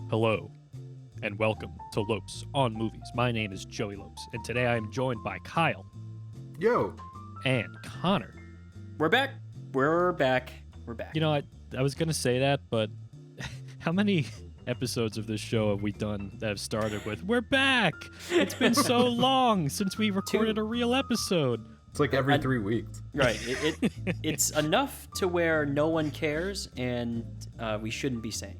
Hello, and welcome to Lopes on Movies. My name is Joey Lopes, and today I am joined by Kyle Yo. and Connor. We're back. We're back. You know, I was going to say that, but how many episodes of this show have we done that have started with, "We're back"? It's been so long since we recorded a real episode. It's like every 3 weeks. Right. It's enough to where no one cares, and we shouldn't be saying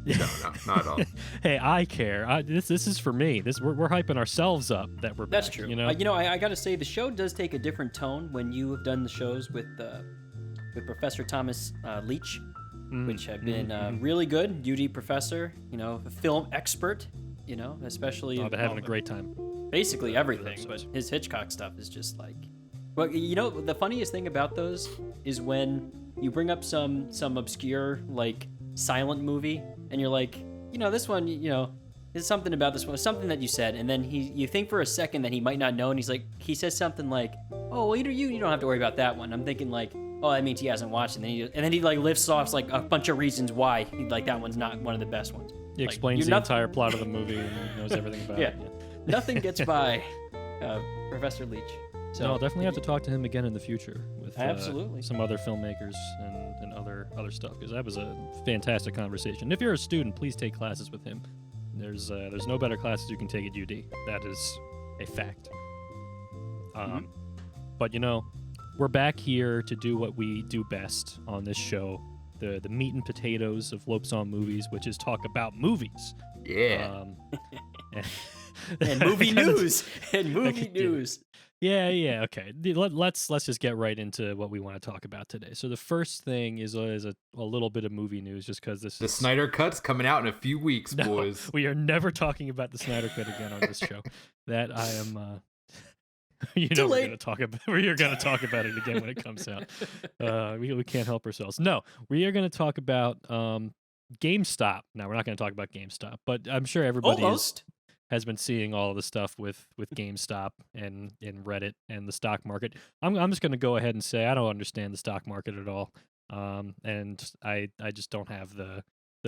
it. No, not at all. Hey, I care. This is for me. We're hyping ourselves up that we're That's back, true. You know, I got to say, the show does take a different tone when you have done the shows with Professor Thomas Leach, which have been really good. UD professor, a film expert, especially. I've been having a great time. Basically everything, but his Hitchcock stuff is just like. Well, the funniest thing about those is when you bring up some obscure like silent movie, and you're like, this one, there's something about this one, something that you said, and then you think for a second that he might not know, and he says something like, oh, well, you don't have to worry about that one. I'm thinking like, oh, that means he hasn't watched it, and then he like lifts off like a bunch of reasons why that one's not one of the best ones. He explains the entire plot of the movie and knows everything about it. Yeah. Nothing gets by Professor Leach. So no, I'll definitely have to talk to him again in the future with absolutely some other filmmakers and other stuff, because that was a fantastic conversation. If you're a student, please take classes with him. There's no better classes you can take at UD. That is a fact. But we're back here to do what we do best on this show, the meat and potatoes of Lopes on Movies, which is talk about movies. Yeah. And movie news. Yeah. Okay. Let's just get right into what we want to talk about today. So the first thing is a little bit of movie news, just because The Snyder Cut's coming out in a few weeks, boys. We are never talking about the Snyder Cut again on this show. That I am. We're going to talk about. We're going to talk about it again when it comes out. We can't help ourselves. No, we are going to talk about GameStop. Now we're not going to talk about GameStop, but I'm sure everybody has been seeing all of the stuff with GameStop and in Reddit and the stock market. I'm just going to go ahead and say I don't understand the stock market at all, and I just don't have the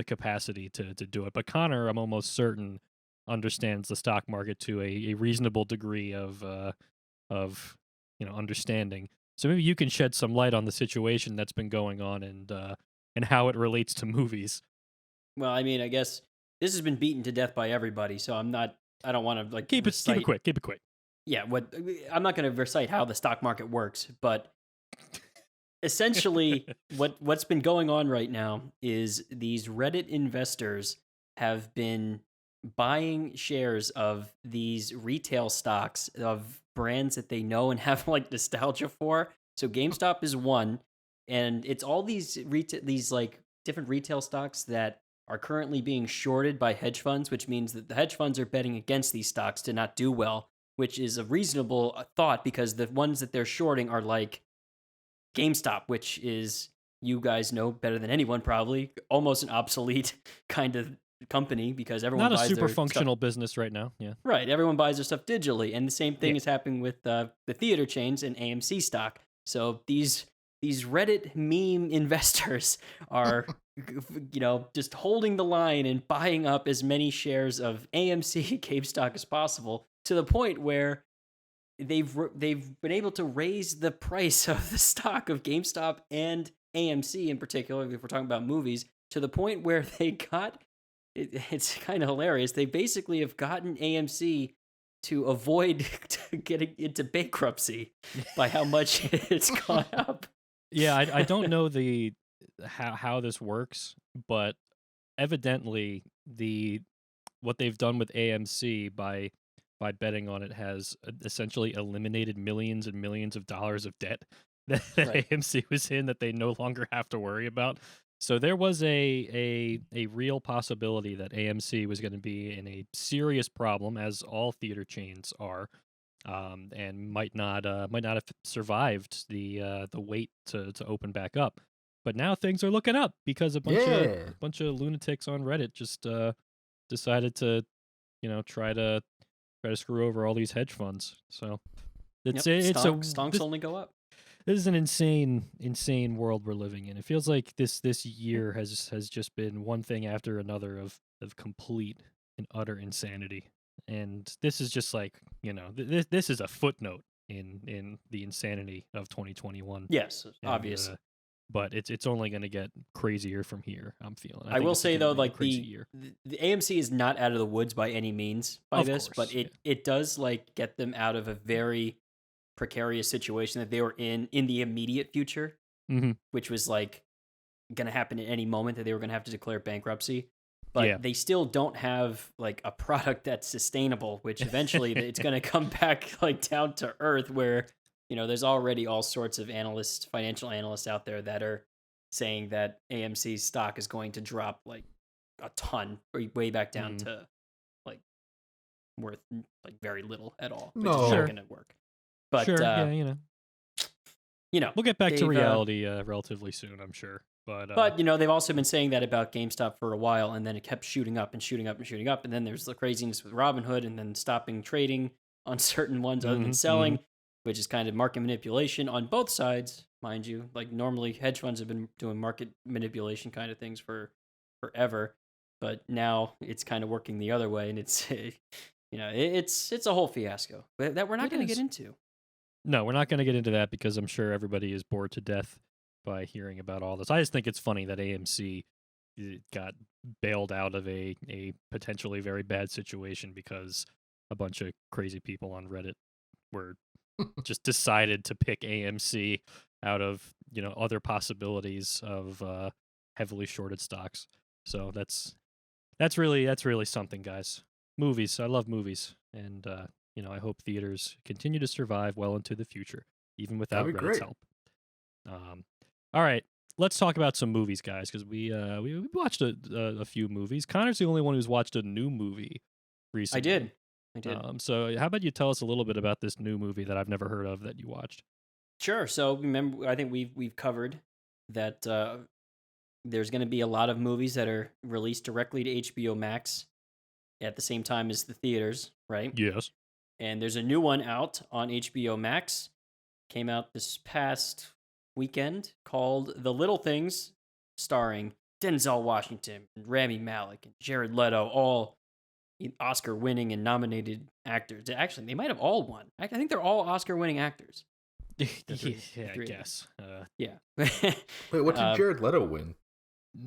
capacity to do it. But Connor, I'm almost certain, understands the stock market to a reasonable degree of understanding. So maybe you can shed some light on the situation that's been going on and how it relates to movies. Well, I mean, I guess this has been beaten to death by everybody, so I don't want to keep it quick. Yeah, I'm not going to recite how the stock market works, but essentially what's been going on right now is these Reddit investors have been buying shares of these retail stocks of brands that they know and have like nostalgia for. So GameStop is one, and it's all these different retail stocks that are currently being shorted by hedge funds, which means that the hedge funds are betting against these stocks to not do well, which is a reasonable thought because the ones that they're shorting are like GameStop, which is, you guys know better than anyone probably, almost an obsolete kind of company because everyone buys not a super their functional stuff. Business right now. Yeah, right. Everyone buys their stuff digitally, and the same thing is happening with the theater chains and AMC stock. So these Reddit meme investors are just holding the line and buying up as many shares of AMC GameStop as possible, to the point where they've been able to raise the price of the stock of GameStop and AMC in particular, if we're talking about movies, to the point where they got it's kind of hilarious. They basically have gotten AMC to avoid getting into bankruptcy by how much it's gone up. Yeah, I don't know how this works, but evidently what they've done with AMC by betting on it has essentially eliminated millions and millions of dollars of debt that Right. AMC was in that they no longer have to worry about. So there was a real possibility that AMC was going to be in a serious problem, as all theater chains are, and might not have survived the wait to open back up. But now things are looking up because a bunch of lunatics on Reddit just decided to try to screw over all these hedge funds. So it's Stonks only go up. this is an insane world we're living in. It feels like this year has just been one thing after another of complete and utter insanity. And this is just like, this is a footnote in the insanity of 2021. Yes, And, obviously. but it's only going to get crazier from here, I'm feeling. I will say though, like the the AMC is not out of the woods by any means by this, course, but it does like get them out of a very precarious situation that they were in the immediate future, which was like going to happen at any moment that they were going to have to declare bankruptcy. But they still don't have like a product that's sustainable, which eventually it's going to come back like down to earth where, there's already all sorts of financial analysts out there that are saying that AMC's stock is going to drop like a ton or way back down to like worth like very little at all, which is not going to work. But we'll get back to reality relatively soon, I'm sure. But they've also been saying that about GameStop for a while, and then it kept shooting up and shooting up and shooting up, and then there's the craziness with Robinhood, and then stopping trading on certain ones other than selling, which is kind of market manipulation on both sides, mind you. Like normally, hedge funds have been doing market manipulation kind of things for forever, but now it's kind of working the other way, and it's it's a whole fiasco that we're not going to get into. No, we're not going to get into that because I'm sure everybody is bored to death by hearing about all this. I just think it's funny that AMC got bailed out of a potentially very bad situation because a bunch of crazy people on Reddit were just decided to pick AMC out of, other possibilities of heavily shorted stocks. So that's really something, guys. Movies. I love movies. And I hope theaters continue to survive well into the future, even without Reddit's help. All right, let's talk about some movies, guys, because we watched a few movies. Connor's the only one who's watched a new movie recently. I did. So how about you tell us a little bit about this new movie that I've never heard of that you watched? Sure. So remember, I think we've covered that there's going to be a lot of movies that are released directly to HBO Max at the same time as the theaters, right? Yes. And there's a new one out on HBO Max. Came out this past weekend called The Little Things, starring Denzel Washington, Rami Malek, and Jared Leto, all Oscar-winning and nominated actors. Actually, they might have all won. I think they're all Oscar-winning actors. I guess. Yeah. Wait, what did Jared Leto win?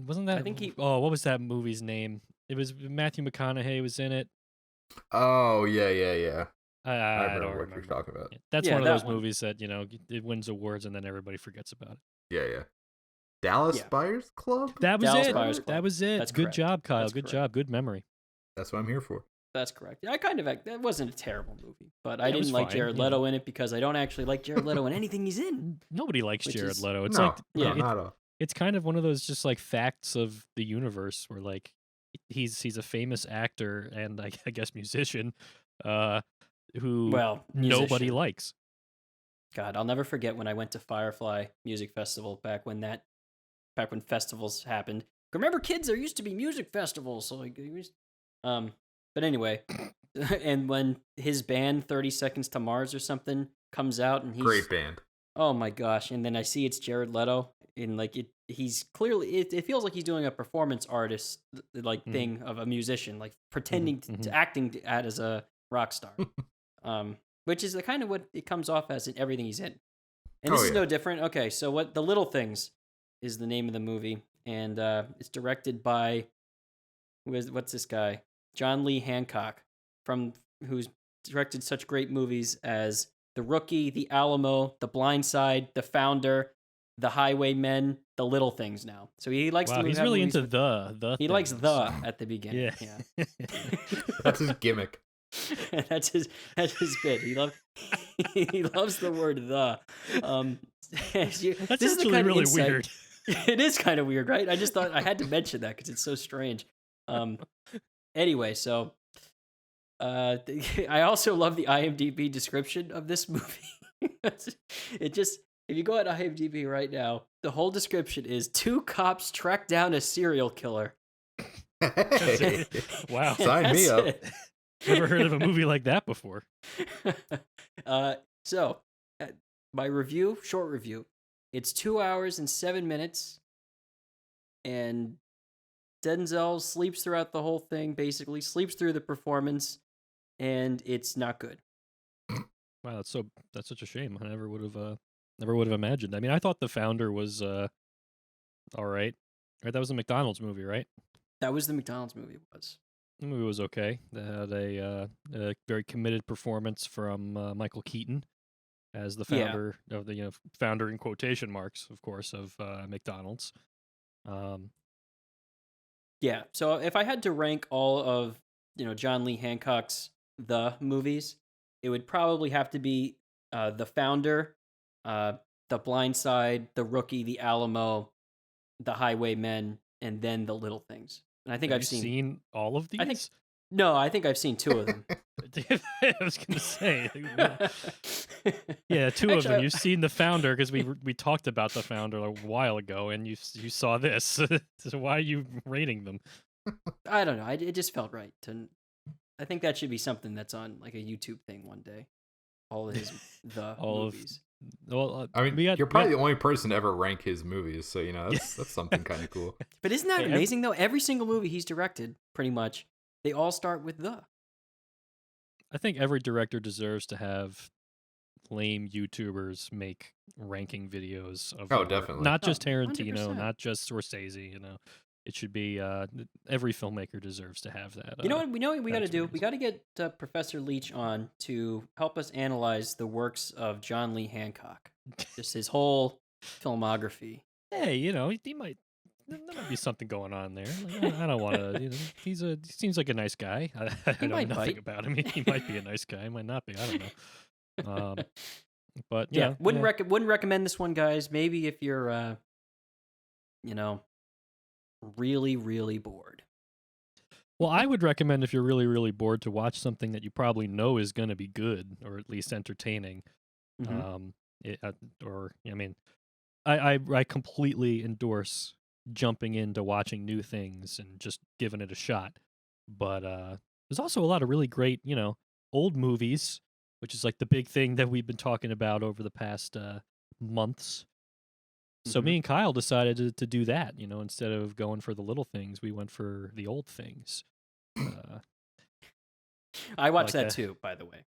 Wasn't that? I think he. Oh, what was that movie's name? It was Matthew McConaughey was in it. Oh yeah. I don't remember what you're talking about. That's one of those movies that it wins awards and then everybody forgets about it. Yeah. Dallas Buyers Club. That was Dallas it. Buyers Club. That was it. That's good correct. job, Kyle. That's good correct. job. Good memory. That's what I'm here for. That's correct. That wasn't a terrible movie, but I It didn't was like fine, Jared Leto in it because I don't actually like Jared Leto in anything he's in. Nobody likes Jared Leto. It's not like at all. It's kind of one of those just like facts of the universe where like he's a famous actor and I guess musician who nobody likes. God, I'll never forget when I went to Firefly Music Festival back when festivals happened. Remember, kids, there used to be music festivals. So but anyway, and when his band 30 Seconds to Mars or something comes out and he's great band. Oh my gosh! And then I see it's Jared Leto, and like he's clearly it feels like he's doing a performance artist like thing of a musician, like pretending to acting as a rock star, which is the kind of what it comes off as in everything he's in. And this is no different. Okay, so what The Little Things is the name of the movie, and it's directed by what's this guy? John Lee Hancock, who's directed such great movies as The Rookie, The Alamo, The Blind Side, The Founder, The Highwaymen, The Little Things now. So he likes to he's really into the He things. likes the at the beginning. Yeah. That's his gimmick. that's his bit. He loves the word the. That's actually really weird. It is kind of weird, right? I just thought I had to mention that because it's so strange. Anyway, so I also love the IMDb description of this movie. If you go on IMDb right now, the whole description is 2 cops track down a serial killer. Hey. Wow. Sign me up. Never heard of a movie like that before. So my review, short review, it's 2 hours and 7 minutes, and Denzel sleeps throughout the whole thing, basically sleeps through the performance, and it's not good. Wow, that's such a shame. I never would have imagined. I mean, I thought The Founder was all right. Right, that was a McDonald's movie, right? That was the McDonald's movie. It was. The movie was okay. They had a very committed performance from Michael Keaton as the founder of the founder in quotation marks, of course, of McDonald's. Yeah. So if I had to rank all of John Lee Hancock's The movies, it would probably have to be The Founder, The Blind Side, The Rookie, The Alamo, The Highwaymen, and then The Little Things. And I think Have I've you seen all of these? I think I've seen 2 of them. I was going to say. Yeah, 2 of them. You've seen The Founder because we talked about The Founder a while ago, and you saw this. So why are you rating them? I don't know. It just felt right. I think that should be something that's on like a YouTube thing one day. All of his movies. Well, I mean, you're probably the only person to ever rank his movies, so that's something kind of cool. But isn't that amazing though? Every single movie he's directed, pretty much, they all start with the. I think every director deserves to have lame YouTubers make ranking videos of definitely. Not just Tarantino, 100%. not just Scorsese, It should be every filmmaker deserves to have that. You know what we got to do? experience. We got to get Professor Leach on to help us analyze the works of John Lee Hancock, just his whole filmography. Hey, he might. There might be something going on there. Like, I don't want to. He seems like a nice guy. I know might nothing bite. about him. He might be a nice guy. He might not be. I don't know. But Yeah, wouldn't recommend this one, guys. Maybe if you're, really, really bored. Well, I would recommend if you're really, really bored to watch something that you probably know is going to be good or at least entertaining. Mhm. I completely endorse jumping into watching new things and just giving it a shot. But there's also a lot of really great, old movies, which is like the big thing that we've been talking about over the past months. So me and Kyle decided to do that, instead of going for the little things, we went for the old things. I watched like that too, by the way.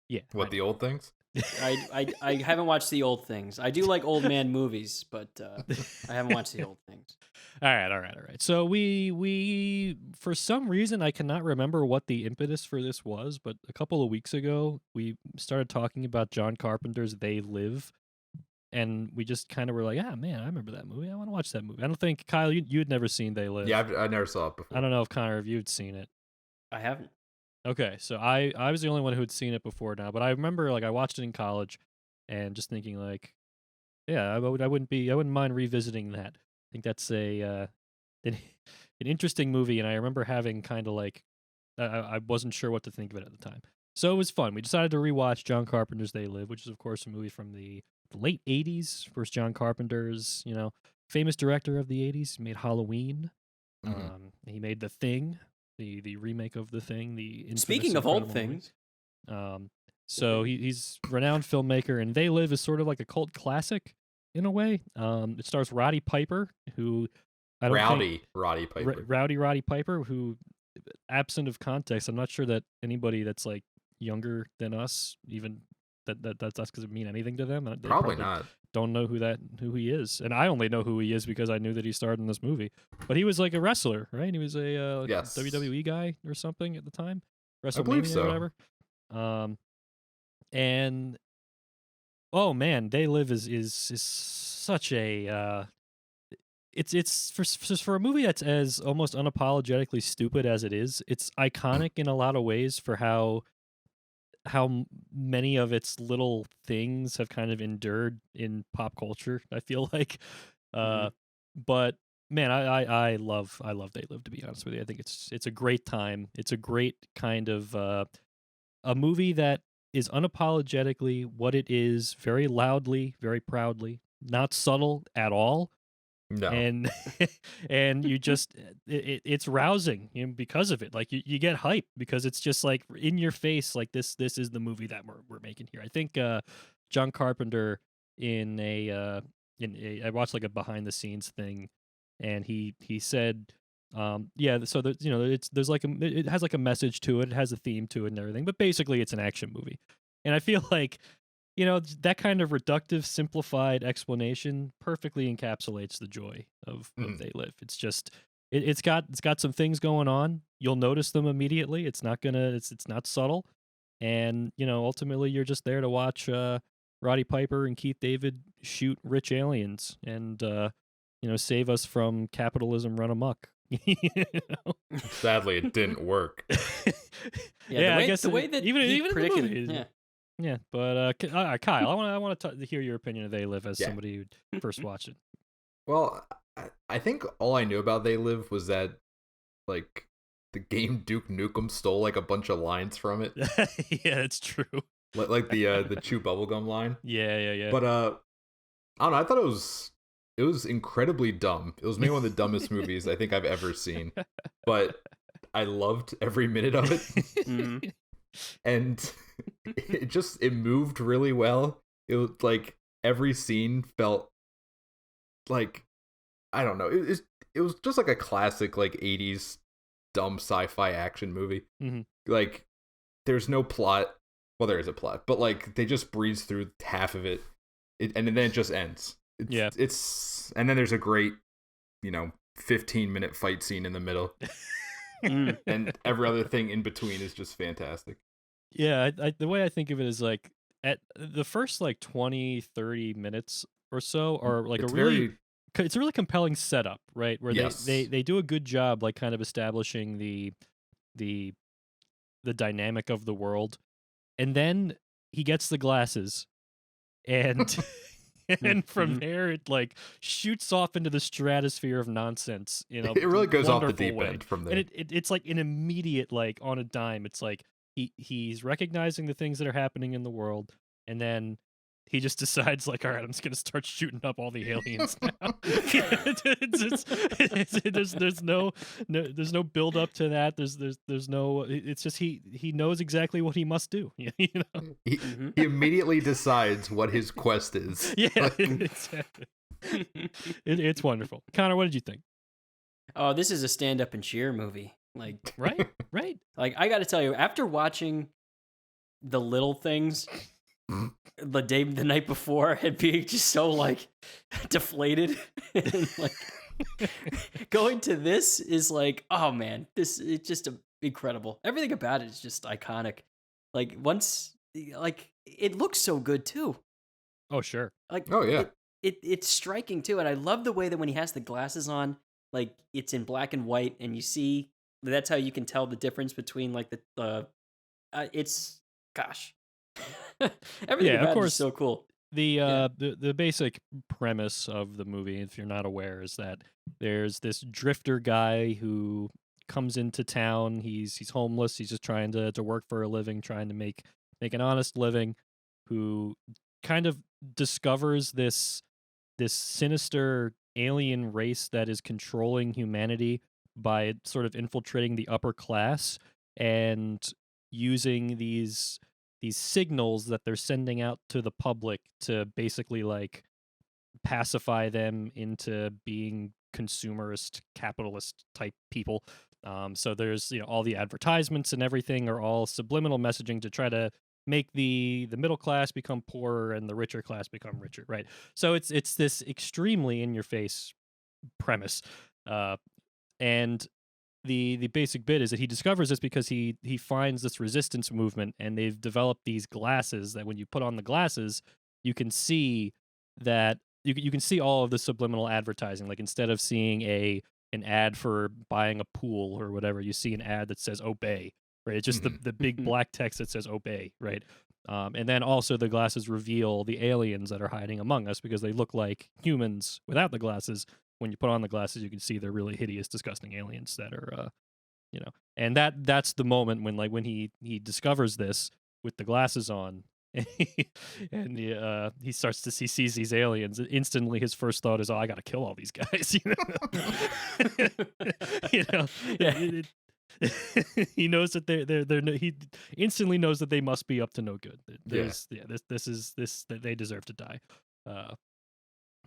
Yeah. What, the old things? I haven't watched the old things. I do like old man movies, but I haven't watched the old things. All right. So we for some reason I cannot remember what the impetus for this was, but a couple of weeks ago we started talking about John Carpenter's They Live, and we just kind of were like, man, I remember that movie. I want to watch that movie. I don't think Kyle, you'd never seen They Live. Yeah, I never saw it before. I don't know if Connor, if you'd seen it. I haven't. Okay, so I was the only one who had seen it before now, but I remember I watched it in college, and just thinking I wouldn't mind revisiting that. I think that's an interesting movie, and I remember having kind of I wasn't sure what to think of it at the time, so it was fun. We decided to rewatch John Carpenter's They Live, which is of course a movie from the late '80s. First John Carpenter's famous director of the '80s. He made Halloween. He made The Thing. The remake of The Thing, the infamous Speaking of old incredible movie. things, So he's a renowned filmmaker, and They Live is sort of like a cult classic in a way. It stars Roddy Piper, who Roddy Piper. Roddy Piper, who, absent of context, I'm not sure that anybody that's like younger than us even that's because it mean anything to them. They Probably not. Don't know who he is, and I only know who he is because I knew that he starred in this movie. But he was like a wrestler, right? He was a Yes. WWE guy or something at the time, WrestleMania I believe so. or whatever. And oh man, They Live is such a it's for a movie that's as almost unapologetically stupid as it is. It's iconic in a lot of ways for how many of its little things have kind of endured in pop culture, I feel like. But man, I love They Live, to be honest with you. I think it's a great time. It's a great kind of a movie that is unapologetically what it is, very loudly, very proudly, not subtle at all. No. And and you just it's rousing because of it. Like you get hype because it's just like in your face, like this is the movie that we're making here. I think John Carpenter in I watched like a behind the scenes thing, and he said, so there's like it has like a message to it, it has a theme to it and everything, but basically it's an action movie, and I feel like that kind of reductive, simplified explanation perfectly encapsulates the joy of They Live. It's just it's got some things going on. You'll notice them immediately. It's not subtle, and ultimately you're just there to watch Roddy Piper and Keith David shoot rich aliens and save us from capitalism run amok. Sadly, it didn't work. I guess the way that even predicted, in the movie, yeah, but Kyle, I want to hear your opinion of They Live as somebody who first watched it. Well, I think all I knew about They Live was that, like, the game Duke Nukem stole like a bunch of lines from it. Yeah, it's true. Like the chew bubblegum line. Yeah. But I don't know. I thought it was incredibly dumb. It was maybe one of the dumbest movies I think I've ever seen. But I loved every minute of it. Mhm. And it moved really well. It was like every scene felt like, I don't know. It was just like a classic like 80s dumb sci-fi action movie. Mm-hmm. Like there's no plot. Well, there is a plot, but like they just breeze through half of it, and then it just ends. It's and then there's a great, 15-minute fight scene in the middle, and every other thing in between is just fantastic. Yeah, the way I think of it is like at the first like 20-30 minutes or so are like it's a really compelling setup, right? Where they do a good job like kind of establishing the dynamic of the world. And then he gets the glasses, and and from there it like shoots off into the stratosphere of nonsense. It really goes off the deep way. end from there. And it's like an immediate like on a dime. It's like he's recognizing the things that are happening in the world, and then he just decides like, all right, I'm just gonna start shooting up all the aliens now. There's no build up to that. There's no. It's just he knows exactly what he must do. He immediately decides what his quest is. Yeah, exactly. It's wonderful. Connor, what did you think? Oh, this is a stand up and cheer movie. Like right. Like I got to tell you, after watching The Little Things the night before and being just so like deflated and like going to this is like, oh man, it's just incredible. Everything about it is just iconic. Like it looks so good too. Oh sure. Like oh yeah. It's striking too, and I love the way that when he has the glasses on, like it's in black and white, and you see that's how you can tell the difference between like it's gosh. Everything about it is so cool. The basic premise of the movie, if you're not aware, is that there's this drifter guy who comes into town. He's homeless. He's just trying to work for a living, trying to make an honest living. Who kind of discovers this sinister alien race that is controlling humanity by sort of infiltrating the upper class and using these signals that they're sending out to the public to basically like pacify them into being consumerist capitalist type people. So there's all the advertisements and everything are all subliminal messaging to try to make the middle class become poorer and the richer class become richer, right? So it's this extremely in your face premise, and the basic bit is that he discovers this because he finds this resistance movement, and they've developed these glasses that when you put on the glasses, you can see that you can see all of the subliminal advertising. Like instead of seeing an ad for buying a pool or whatever, you see an ad that says obey, right? It's just the big black text that says obey, right? And then also the glasses reveal the aliens that are hiding among us because they look like humans without the glasses. When you put on the glasses, you can see they're really hideous, disgusting aliens that are, and that's the moment when he discovers this with the glasses on, and he starts to sees these aliens. Instantly, his first thought is, "Oh, I got to kill all these guys." he knows that he instantly knows that they must be up to no good. That they deserve to die.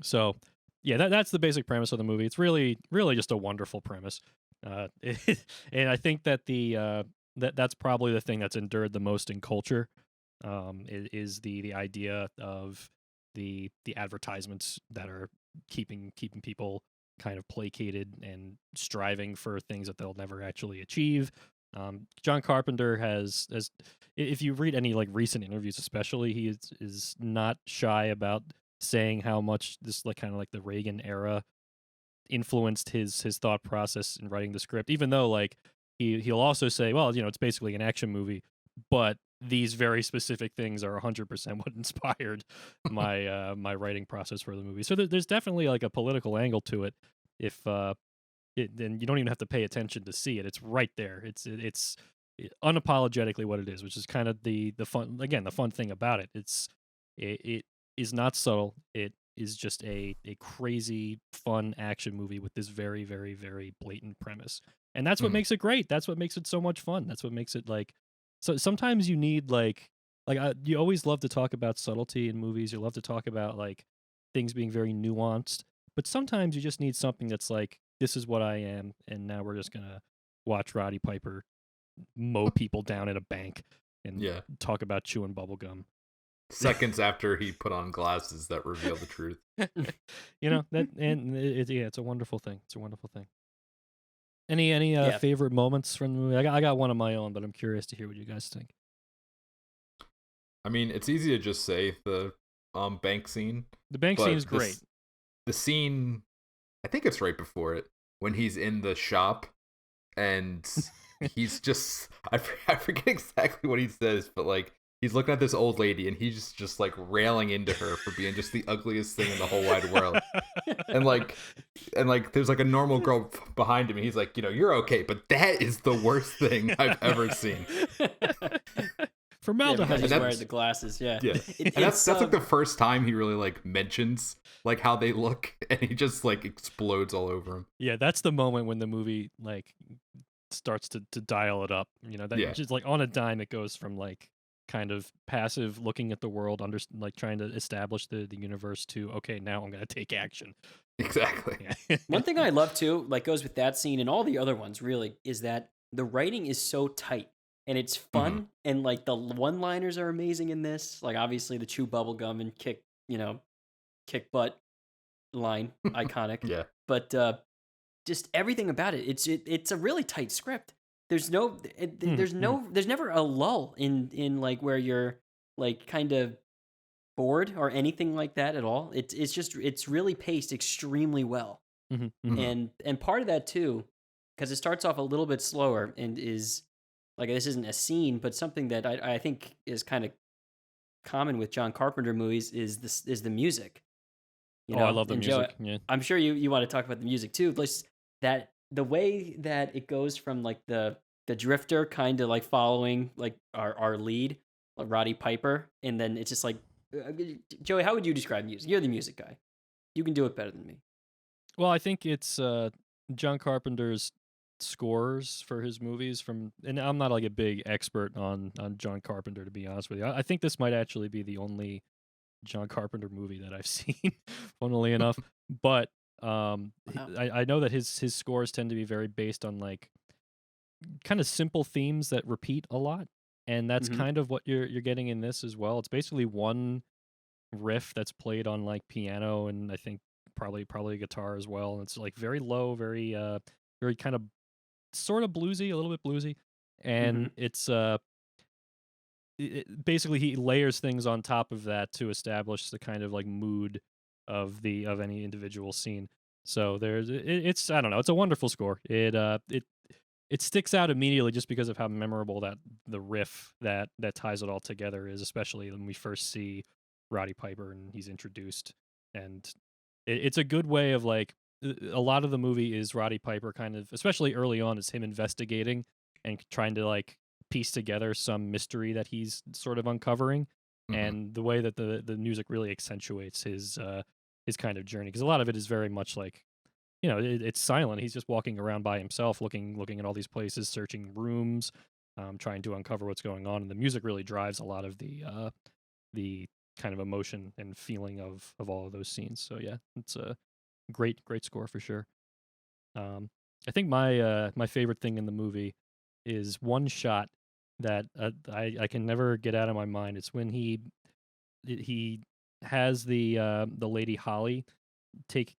So yeah, that's the basic premise of the movie. It's really just a wonderful premise. And I think that that's probably the thing that's endured the most in culture. Is the idea of the advertisements that are keeping people kind of placated and striving for things that they'll never actually achieve. John Carpenter has, if you read any like recent interviews, especially, he is not shy about saying how much this like kind of like the Reagan era influenced his thought process in writing the script. Even though like he'll also say, well, it's basically an action movie, but these very specific things are 100% what inspired my my writing process for the movie. So there's definitely like a political angle to it. If then you don't even have to pay attention to see it. It's right there. It's unapologetically what it is, which is kind of the fun, again, the fun thing about it. It is not subtle. It is just a crazy fun action movie with this very very very blatant premise. And that's what makes it great. That's what makes it so much fun. That's what makes it like. So sometimes you need you always love to talk about subtlety in movies. You love to talk about like things being very nuanced, but sometimes you just need something that's like, this is what I am, and now we're just gonna watch Roddy Piper mow people down at a bank and talk about chewing bubble gum. Seconds after he put on glasses that reveal the truth. It's a wonderful thing. It's a wonderful thing. Any favorite moments from the movie? I got one of my own, but I'm curious to hear what you guys think. I mean, it's easy to just say the bank scene. The bank scene is great. The scene, I think it's right before it, when he's in the shop and he's just, I forget exactly what he says, but like, he's looking at this old lady and he's just like railing into her for being just the ugliest thing in the whole wide world. and like there's like a normal girl behind him and he's like, you're okay, but that is the worst thing I've ever seen. Formaldehyde. He's wearing the glasses. Yeah. And that's like the first time he really like mentions like how they look, and he just like explodes all over him. Yeah, that's the moment when the movie like starts to dial it up. Just like on a dime, it goes from like kind of passive looking at the world, like trying to establish the universe, to okay, now I'm gonna take action. Exactly. One thing I love too, like goes with that scene and all the other ones really, is that the writing is so tight and it's fun, and like the one-liners are amazing in this. Like obviously the chew bubblegum and kick butt line, iconic. Yeah. But just everything about it, it's a really tight script. There's never a lull in like where you're like kind of bored or anything like that at all. It's really paced extremely well. And part of that too, because it starts off a little bit slower and is like, this isn't a scene, but something that I think is kind of common with John Carpenter movies is the music. I love the music. Joe, I'm sure you want to talk about the music too. That the way that it goes from like the drifter kind of like following like our lead, like Roddy Piper, and then it's just like, Joey, how would you describe music? You're the music guy. You can do it better than me. Well, I think it's John Carpenter's scores for his movies and I'm not like a big expert on John Carpenter, to be honest with you. I think this might actually be the only John Carpenter movie that I've seen, funnily enough. But I know that his scores tend to be very based on like kind of simple themes that repeat a lot, and that's kind of what you're getting in this as well. It's basically one riff that's played on like piano and I think probably guitar as well. And it's like very low, very very kind of sort of bluesy, a little bit bluesy, and it's basically he layers things on top of that to establish the kind of like mood of any individual scene. So it's I don't know, it's a wonderful score. It sticks out immediately just because of how memorable that the riff that ties it all together is, especially when we first see Roddy Piper and he's introduced. And it's a good way of like, a lot of the movie is Roddy Piper kind of, especially early on, is him investigating and trying to like piece together some mystery that he's sort of uncovering. And the way that the music really accentuates his kind of journey, because a lot of it is very much like it's silent. He's just walking around by himself, looking at all these places, searching rooms, trying to uncover what's going on. And the music really drives a lot of the kind of emotion and feeling of all of those scenes. So yeah, it's a great score for sure. I think my favorite thing in the movie is one shot that I can never get out of my mind. It's when he has the lady Holly take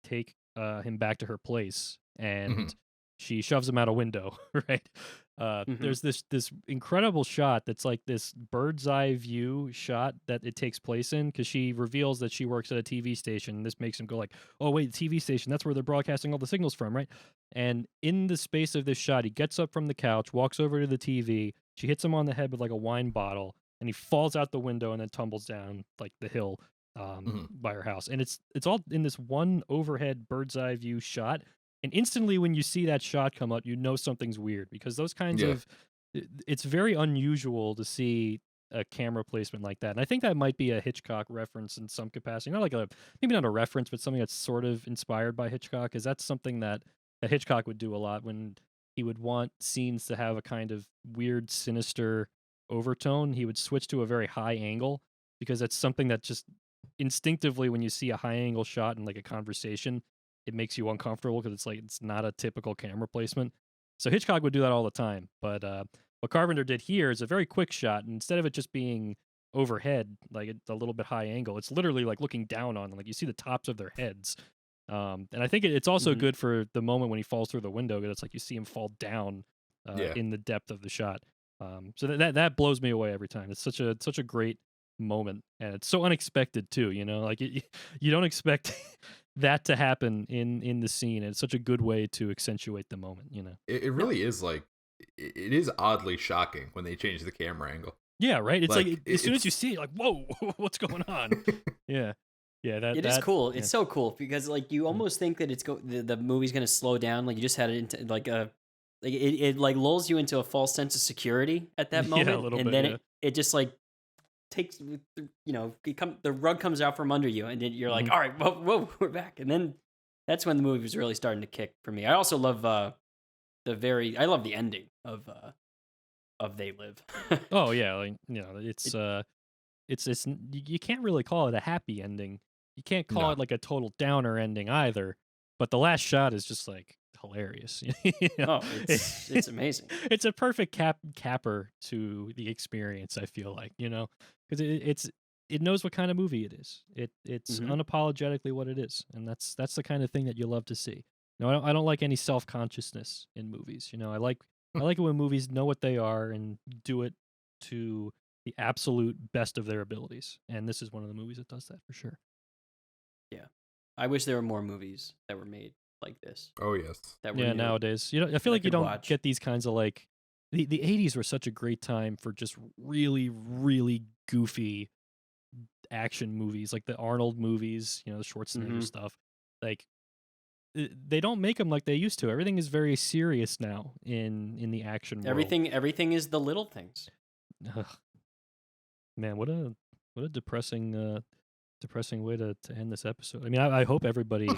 him back to her place, and she shoves him out a window, right? There's this incredible shot that's like this bird's eye view shot that it takes place in, because she reveals that she works at a TV station. And this makes him go like, oh wait, TV station, that's where they're broadcasting all the signals from, right? And in the space of this shot, he gets up from the couch, walks over to the TV, she hits him on the head with like a wine bottle, and he falls out the window and then tumbles down like the hill by her house. And it's all in this one overhead bird's eye view shot. And instantly when you see that shot come up, you know something's weird, because those kinds of, it's very unusual to see a camera placement like that. And I think that might be a Hitchcock reference in some capacity. Not like maybe not a reference, but something that's sort of inspired by Hitchcock, because that's something that Hitchcock would do a lot when he would want scenes to have a kind of weird, sinister overtone. He would switch to a very high angle, because that's something that just instinctively, when you see a high angle shot in like a conversation, it makes you uncomfortable, because it's like it's not a typical camera placement. So Hitchcock would do that all the time. But what Carpenter did here is a very quick shot, and instead of it just being overhead, like a little bit high angle, it's literally like looking down on them. Like you see the tops of their heads. And I think it's also good for the moment when he falls through the window, because it's like you see him fall down in the depth of the shot. So that blows me away every time. It's such a great moment, and it's so unexpected too. Like you don't expect that to happen in the scene, and it's such a good way to accentuate the moment. It really is like, it is oddly shocking when they change the camera angle. Yeah, right. It's like as soon as you see it, like, whoa, what's going on? Yeah. It is cool. It's so cool, because like you almost think that the movie's gonna slow down. Like you just had it into like it like lulls you into a false sense of security at that moment, a little and bit, then it just like takes, the rug comes out from under you, and then you're like, all right, whoa, we're back. And then that's when the movie was really starting to kick for me. I also love I love the ending of They Live. Oh yeah, like it's you can't really call it a happy ending. You can't call it like a total downer ending either. But the last shot is just like hilarious. Oh, it's amazing. It's a perfect capper to the experience, I feel like, because it knows what kind of movie it is. It's unapologetically what it is, and that's the kind of thing that you love to see. I don't like any self-consciousness in movies. I like it when movies know what they are and do it to the absolute best of their abilities. And this is one of the movies that does that for sure. Yeah. I wish there were more movies that were made like this. Oh yes. That were new, nowadays. I feel like you don't get these kinds of like the 80s were such a great time for just really, really goofy action movies, like the Arnold movies, the Schwarzenegger stuff. Like they don't make them like they used to. Everything is very serious now in the action world. Everything is the little things. Ugh. Man, what a depressing way to end this episode. I mean, I hope everybody,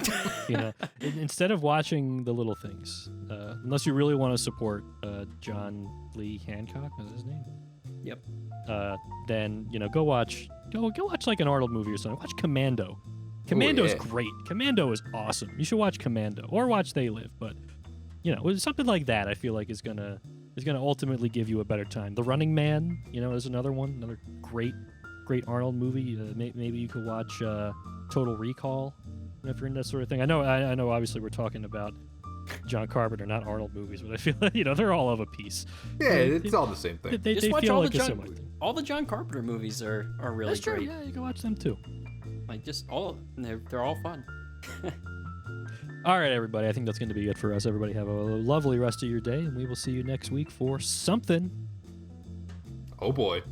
instead of watching The Little Things, unless you really want to support John Lee Hancock, is his name? Yep. Then go watch like an Arnold movie or something. Watch Commando. Commando is great. Commando is awesome. You should watch Commando or watch They Live. But something like that, I feel like is gonna ultimately give you a better time. The Running Man, is another one, another great Arnold movie. Maybe you could watch Total Recall if you're into that sort of thing. I know. Obviously, we're talking about John Carpenter, not Arnold movies, but I feel like they're all of a piece. Yeah, it's all the same thing. Just watch feel all like the all the John Carpenter movies are really That's great. True. Yeah, you can watch them too. Like they're all fun. All right, everybody. I think that's going to be it for us. Everybody have a lovely rest of your day, and we will see you next week for something. Oh boy.